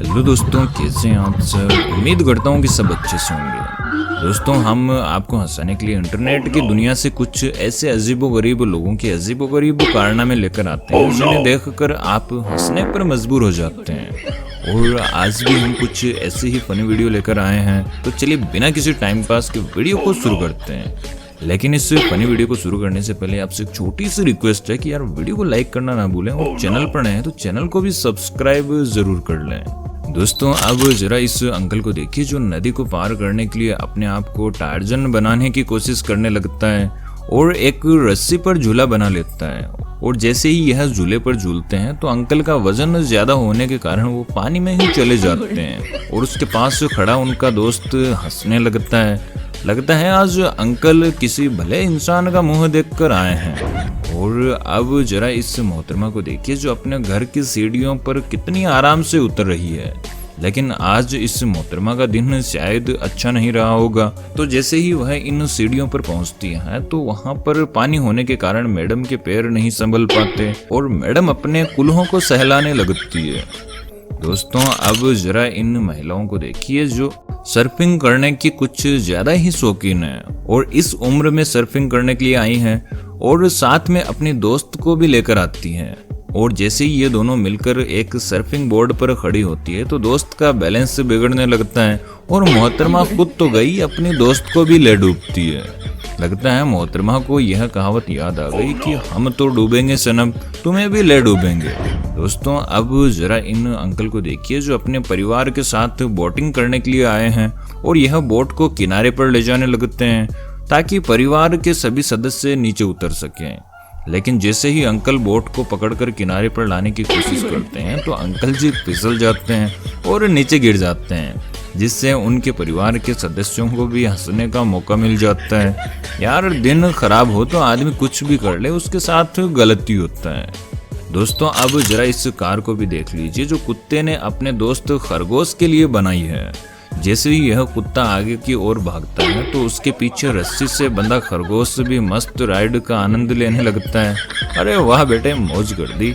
Hello दोस्तों, कैसे हैं आप सब। उम्मीद करता हूँ कि सब अच्छे से होंगे। दोस्तों, हम आपको हंसाने के लिए इंटरनेट की दुनिया से कुछ ऐसे अजीबोगरीब लोगों के अजीबोगरीब कारनामे लेकर आते हैं जिन्हें देखकर आप हंसने पर मजबूर हो जाते हैं। और आज भी हम कुछ ऐसे ही फनी वीडियो लेकर आए हैं, तो चलिए बिना किसी टाइम पास के वीडियो को शुरू करते हैं। लेकिन इस फनी वीडियो को शुरू करने से पहले आपसे एक छोटी सी रिक्वेस्ट है कि यार वीडियो को लाइक करना ना भूलें और चैनल पर नए हैं तो चैनल को भी सब्सक्राइब जरूर कर लें। दोस्तों, अब जरा इस अंकल को देखिए जो नदी को पार करने के लिए अपने आप को टार्जन बनाने की कोशिश करने लगता है और एक रस्सी पर झूला बना लेता है। और जैसे ही यह झूले पर झूलते हैं तो अंकल का वजन ज्यादा होने के कारण वो पानी में ही चले जाते हैं। और उसके पास खड़ा उनका दोस्त हंसने लगता है आज अंकल किसी भले इंसान का मुंह देखकर आए हैं। और अब जरा इस मोहतरमा को देखिए जो अपने घर की सीढ़ियों पर कितनी आराम से उतर रही है। लेकिन आज इस मोहतरमा का दिन शायद अच्छा नहीं रहा होगा। तो जैसे ही वह इन सीढ़ियों पर पहुंचती है तो वहां पर पानी होने के कारण मैडम के पैर नहीं संभल पाते और मैडम अपने कुल्हों को सहलाने लगती है। दोस्तों, अब जरा इन महिलाओं को देखिए जो सर्फिंग करने की कुछ ज्यादा ही शौकीन है और इस उम्र में सर्फिंग करने के लिए आई हैं और साथ में अपनी दोस्त को भी लेकर आती हैं। और जैसे ही ये दोनों मिलकर एक सर्फिंग बोर्ड पर खड़ी होती है तो दोस्त का बैलेंस बिगड़ने लगता है और मोहतरमा खुद तो गई, अपनी दोस्त को भी ले डूबती है। लगता है मोहतरमा को यह कहावत याद आ गई कि हम तो डूबेंगे सनम, तुम्हें भी ले डूबेंगे। दोस्तों, अब जरा इन अंकल को देखिए जो अपने परिवार के साथ बोटिंग करने के लिए आए हैं और यह बोट को किनारे पर ले जाने लगते हैं ताकि परिवार के सभी सदस्य नीचे उतर सकें। लेकिन जैसे ही अंकल बोट को पकड़कर किनारे पर लाने की कोशिश करते हैं तो अंकल जी फिसल जाते हैं और नीचे गिर जाते हैं, जिससे उनके परिवार के सदस्यों को भी हंसने का मौका मिल जाता है। यार, दिन खराब हो तो आदमी कुछ भी कर ले, उसके साथ गलती होता है। दोस्तों, अब जरा इस कार को भी देख लीजिए जो कुत्ते ने अपने दोस्त खरगोश के लिए बनाई है। जैसे ही यह कुत्ता आगे की ओर भागता है तो उसके पीछे रस्सी से बंधा खरगोश भी मस्त राइड का आनंद लेने लगता है। अरे वाह बेटे, मौज कर दी।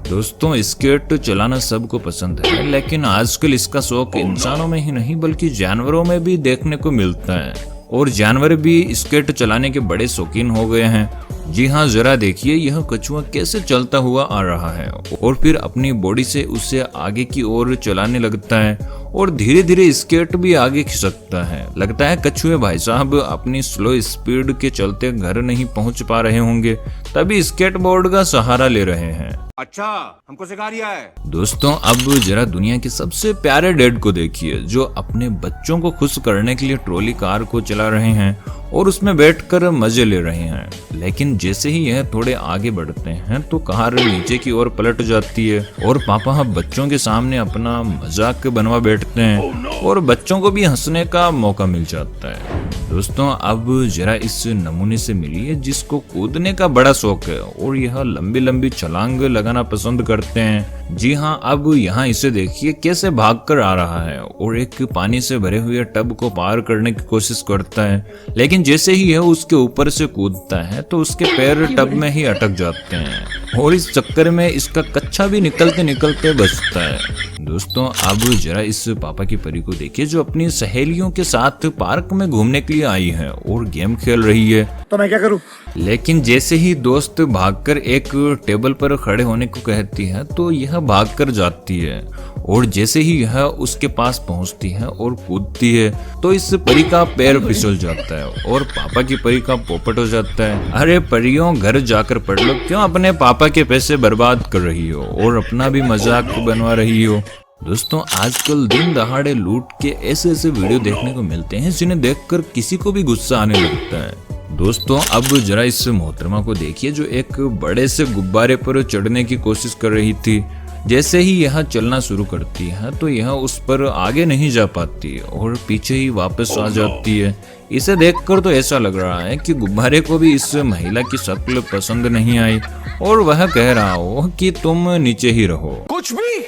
दोस्तों, स्केट चलाना सबको पसंद है, लेकिन आजकल इसका शौक इंसानों में ही नहीं बल्कि जानवरों में भी देखने को मिलता है और जानवर भी स्केट चलाने के बड़े शौकीन हो गए हैं। जी हाँ, जरा देखिए यह कछुआ कैसे चलता हुआ आ रहा है और फिर अपनी बॉडी से उसे आगे की ओर चलाने लगता है और धीरे धीरे स्केट भी आगे खिसकता है। लगता है कछुए भाई साहब अपनी स्लो स्पीड के चलते घर नहीं पहुंच पा रहे होंगे, तभी स्केट बोर्ड का सहारा ले रहे हैं। अच्छा, हमको सिखा रिया है। दोस्तों, अब जरा दुनिया के सबसे प्यारे डैड को देखिए जो अपने बच्चों को खुश करने के लिए ट्रॉली कार को चला रहे हैं और उसमें बैठकर मजे ले रहे हैं। लेकिन जैसे ही यह थोड़े आगे बढ़ते हैं तो कार नीचे की ओर पलट जाती है और पापा बच्चों के सामने अपना मजाक बनवा बैठते हैं और बच्चों को भी हंसने का मौका मिल जाता है। दोस्तों, अब जरा इस नमूने से मिलिए जिसको कूदने का बड़ा शौक है और यह लंबी लंबी छलांग लगाना पसंद करते हैं। जी हाँ, अब यहाँ इसे देखिए कैसे भागकर आ रहा है और एक पानी से भरे हुए टब को पार करने की कोशिश करता है। लेकिन जैसे ही यह उसके ऊपर से कूदता है तो उसके पैर टब में ही अटक जाते हैं और इस चक्कर में इसका कच्छा भी निकलते निकलते बचता है। दोस्तों, अब जरा इस पापा की परी को देखिए जो अपनी सहेलियों के साथ पार्क में घूमने के लिए आई है और गेम खेल रही है। तो मैं क्या करूं? लेकिन जैसे ही दोस्त भागकर एक टेबल पर खड़े होने को कहती है तो यह भागकर जाती है और जैसे ही यह उसके पास पहुंचती है और कूदती है तो इस परी का पैर फिसल जाता है और पापा की परी का पोपट हो जाता है। अरे परियों, घर जाकर पढ़ लो, क्यों अपने पापा के पैसे बर्बाद कर रही हो और अपना भी मजाक बनवा रही हो। दोस्तों, आजकल दिन दहाड़े लूट के ऐसे ऐसे वीडियो देखने को मिलते हैं जिन्हें देखकर किसी को भी गुस्सा आने लगता है। दोस्तों, अब जरा इस मोहतरमा को देखिए जो एक बड़े से गुब्बारे पर चढ़ने की कोशिश कर रही थी। जैसे ही यह चलना शुरू करती है तो यह उस पर आगे नहीं जा पाती और पीछे ही वापस आ जाती है। इसे देखकर तो ऐसा लग रहा है कि गुब्बारे को भी इस महिला की शक्ल पसंद नहीं आई और वह कह रहा हो कि तुम नीचे ही रहो। कुछ भी।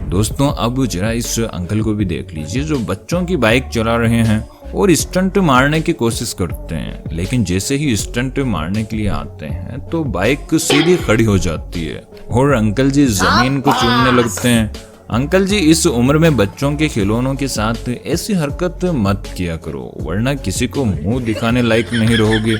दोस्तों, अब जरा इस अंकल को भी देख लीजिए जो बच्चों की बाइक चला रहे हैं और स्टंट मारने की कोशिश करते हैं। लेकिन जैसे ही स्टंट मारने के लिए आते हैं तो बाइक सीधी खड़ी हो जाती है और अंकल जी जमीन को चूमने लगते हैं। अंकल जी, इस उम्र में बच्चों के खिलौनों के साथ ऐसी हरकत मत किया करो, वरना किसी को मुंह दिखाने लायक नहीं रहोगे।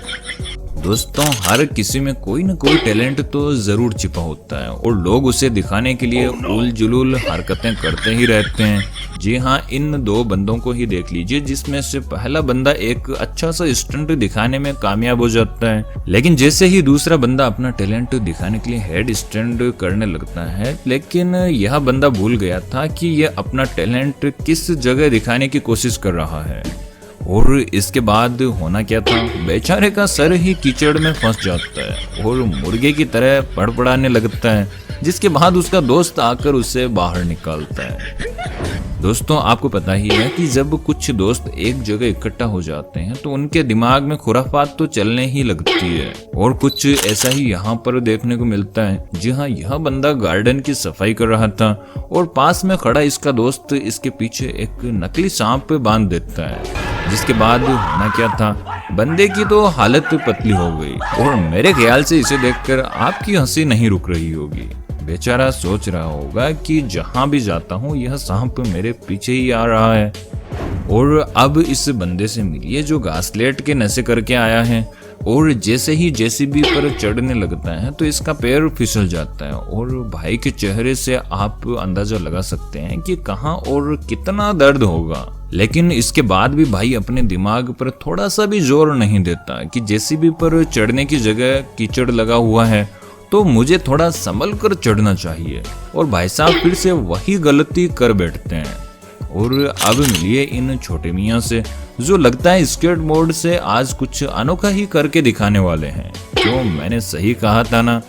दोस्तों, हर किसी में कोई न कोई टैलेंट तो जरूर छिपा होता है और लोग उसे दिखाने के लिए उल जुलूल हरकतें करते ही रहते हैं। जी हाँ, इन दो बंदों को ही देख लीजिए, जिसमें से पहला बंदा एक अच्छा सा स्टंट दिखाने में कामयाब हो जाता है, लेकिन जैसे ही दूसरा बंदा अपना टैलेंट दिखाने के लिए हेड स्टैंड करने लगता है, लेकिन यह बंदा भूल गया था कि यह अपना टैलेंट किस जगह दिखाने की कोशिश कर रहा है। और इसके बाद होना क्या था, बेचारे का सर ही कीचड़ में फंस जाता है और मुर्गे की तरह पड़पड़ाने लगता है, जिसके बाद उसका दोस्त आकर उसे बाहर निकालता है। दोस्तों, आपको पता ही है कि जब कुछ दोस्त एक जगह इकट्ठा हो जाते हैं तो उनके दिमाग में खुराफात तो चलने ही लगती है, और कुछ ऐसा ही यहाँ पर देखने को मिलता है। जी हाँ, यह बंदा गार्डन की सफाई कर रहा था और पास में खड़ा इसका दोस्त इसके पीछे एक नकली सांप बांध देता है, जिसके बाद होना क्या था, बंदे की तो हालत पतली हो गई और मेरे ख्याल से इसे देखकर आपकी हंसी नहीं रुक रही होगी। बेचारा सोच रहा होगा कि जहां भी जाता हूं यह सांप मेरे पीछे ही आ रहा है। और अब इस बंदे से मिलिए जो घासलेट के नशे करके आया है, और जैसे ही जेसीबी पर चढ़ने लगता है तो इसका पैर फिसल जाता है, और भाई के चेहरे से आप अंदाजा लगा सकते हैं कि कहां और कितना दर्द होगा। लेकिन इसके बाद भी भाई अपने दिमाग पर थोड़ा सा भी जोर नहीं देता कि जेसीबी पर चढ़ने की जगह कीचड़ लगा हुआ है तो मुझे थोड़ा संभल कर चढ़ना चाहिए, और भाई साहब फिर से वही गलती कर बैठते हैं। और अब मिलिए इन छोटे मियाँ से, जो लगता है स्केट बोर्ड से आज कुछ अनोखा ही करके दिखाने वाले हैं। क्यों, मैंने सही कहा था ना।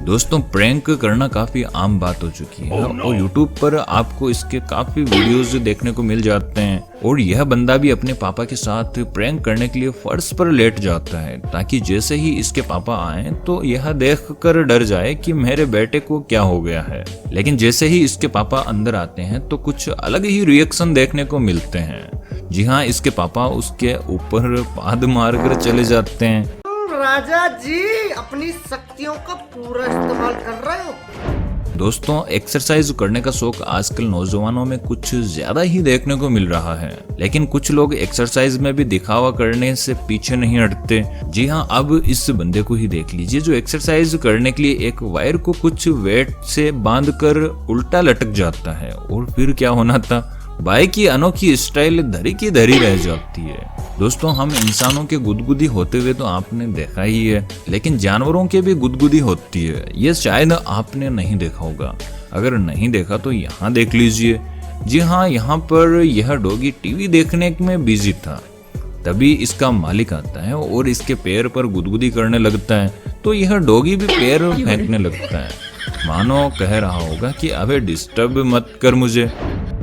दोस्तों, प्रैंक करना काफी आम बात हो चुकी है और यूट्यूब पर आपको इसके काफी वीडियोस देखने को मिल जाते हैं। और यह बंदा भी अपने पापा के साथ प्रैंक करने के लिए फर्श पर लेट जाता है, ताकि जैसे ही इसके पापा आए तो यह देखकर डर जाए कि मेरे बेटे को क्या हो गया है। लेकिन जैसे ही इसके पापा अंदर आते हैं तो कुछ अलग ही रिएक्शन देखने को मिलते हैं। जी हाँ, इसके पापा उसके ऊपर पाद मारकर चले जाते हैं। राजा जी अपनी शक्तियों का पूरा इस्तेमाल कर रहे हो। दोस्तों, एक्सरसाइज करने का शौक आजकल नौजवानों में कुछ ज्यादा ही देखने को मिल रहा है, लेकिन कुछ लोग एक्सरसाइज में भी दिखावा करने से पीछे नहीं हटते। जी हाँ, अब इस बंदे को ही देख लीजिए जो एक्सरसाइज करने के लिए एक वायर को कुछ वेट से बांधकर उल्टा लटक जाता है, और फिर क्या होना था, भाई की अनोखी स्टाइल धरी की धरी रह जाती है। दोस्तों, हम इंसानों के गुदगुदी होते हुए तो आपने देखा ही है, लेकिन जानवरों के भी गुदगुदी होती है, ये शायद आपने नहीं देखा होगा। अगर नहीं देखा तो यहाँ देख लीजिए। जी हाँ, यहाँ पर यह डॉगी टीवी देखने में बिजी था, तभी इसका मालिक आता है और इसके पैर पर गुदगुदी करने लगता है, तो यह डॉगी भी पैर फेंकने लगता है, मानो कह रहा होगा कि अबे डिस्टर्ब मत कर मुझे।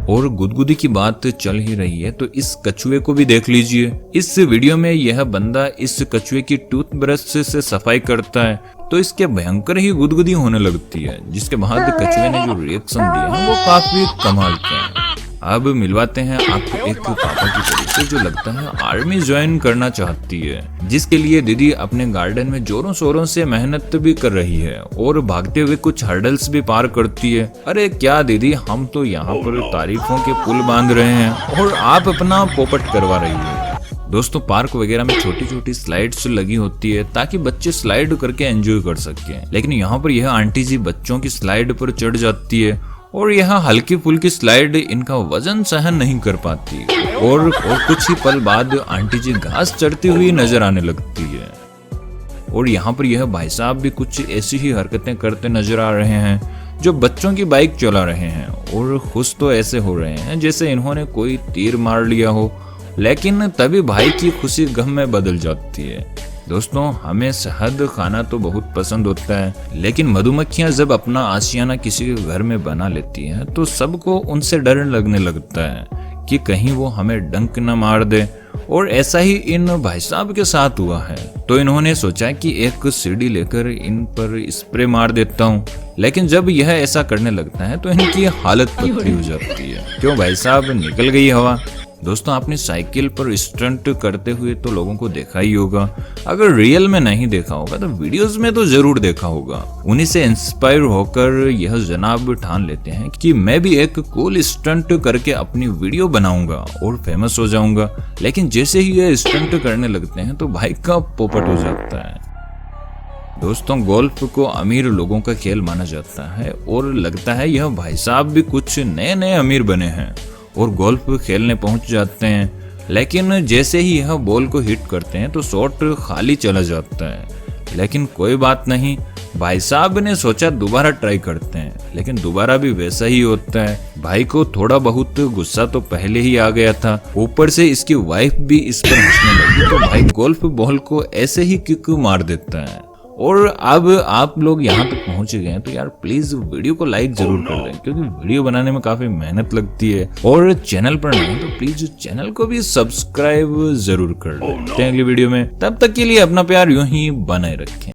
और गुदगुदी की बात चल ही रही है तो इस कछुए को भी देख लीजिए। इस वीडियो में यह बंदा इस कछुए की टूथब्रश से सफाई करता है तो इसके भयंकर ही गुदगुदी होने लगती है, जिसके बाद कछुए ने जो रिएक्शन दिया है वो काफी कमाल का है। अब मिलवाते हैं आपको एक पापा की तरफ से जो लगता है आर्मी ज्वाइन करना चाहती है, जिसके लिए दीदी अपने गार्डन में जोरों शोरों से मेहनत भी कर रही है और भागते हुए कुछ हर्डल्स भी पार करती है। अरे क्या दीदी, हम तो यहाँ पर तारीफों के पुल बांध रहे हैं और आप अपना पोपट करवा रही है। दोस्तों, पार्क वगैरह में छोटी छोटी स्लाइड्स लगी होती है ताकि बच्चे स्लाइड करके एंजॉय कर सकें, लेकिन यहाँ पर यह आंटी जी बच्चों की स्लाइड पर चढ़ जाती है और यह हल्की फुल्की स्लाइड इनका वजन सहन नहीं कर पाती, और कुछ ही पल बाद आंटी जी घास चढ़ती हुई नजर आने लगती है। और यहाँ पर यह भाई साहब भी कुछ ऐसी ही हरकतें करते नजर आ रहे हैं जो बच्चों की बाइक चला रहे हैं, और खुश तो ऐसे हो रहे हैं जैसे इन्होंने कोई तीर मार लिया हो, लेकिन तभी भाई की खुशी गम में बदल जाती है। दोस्तों, हमें शहद खाना तो बहुत पसंद होता है, लेकिन मधुमक्खियां जब अपना आशियाना किसी के घर में बना लेती हैं तो सबको उनसे डर लगने लगता है कि कहीं वो हमें डंक न मार दे, और ऐसा ही इन भाई साहब के साथ हुआ है। तो इन्होंने सोचा कि एक सीढ़ी लेकर इन पर स्प्रे मार देता हूँ, लेकिन जब यह ऐसा करने लगता है तो इनकी हालत पतली हो जाती है। क्यों भाई साहब, निकल गई हवा। दोस्तों आपने साइकिल पर स्टंट करते हुए तो लोगों को देखा ही होगा, अगर रियल में नहीं देखा होगा तो वीडियोस में तो जरूर देखा होगा। उन्हीं से इंस्पायर होकर यह जनाब ठान लेते हैं कि मैं भी एक कूल स्टंट करके अपनी वीडियो बनाऊंगा और फेमस हो जाऊंगा। लेकिन जैसे ही यह स्टंट करने लगते हैं तो भाई का पोपट हो जाता है। दोस्तों गोल्फ को अमीर लोगों का खेल माना जाता है और लगता है यह भाई साहब भी कुछ नए नए अमीर बने हैं और गोल्फ खेलने पहुंच जाते हैं। लेकिन जैसे ही यह बॉल को हिट करते हैं तो शॉट खाली चला जाता है। लेकिन कोई बात नहीं, भाई साहब ने सोचा दोबारा ट्राई करते हैं, लेकिन दोबारा भी वैसा ही होता है। भाई को थोड़ा बहुत गुस्सा तो पहले ही आ गया था, ऊपर से इसकी वाइफ भी इस पर हंसने लगी तो भाई गोल्फ बॉल को ऐसे ही किक मार देता है। और अब आप लोग यहाँ तक पहुंच गए हैं तो यार प्लीज वीडियो को लाइक जरूर कर दें, क्योंकि वीडियो बनाने में काफी मेहनत लगती है। और चैनल पर नहीं तो प्लीज चैनल को भी सब्सक्राइब जरूर कर लें। अगली वीडियो में, तब तक के लिए अपना प्यार यूं ही बनाए रखें।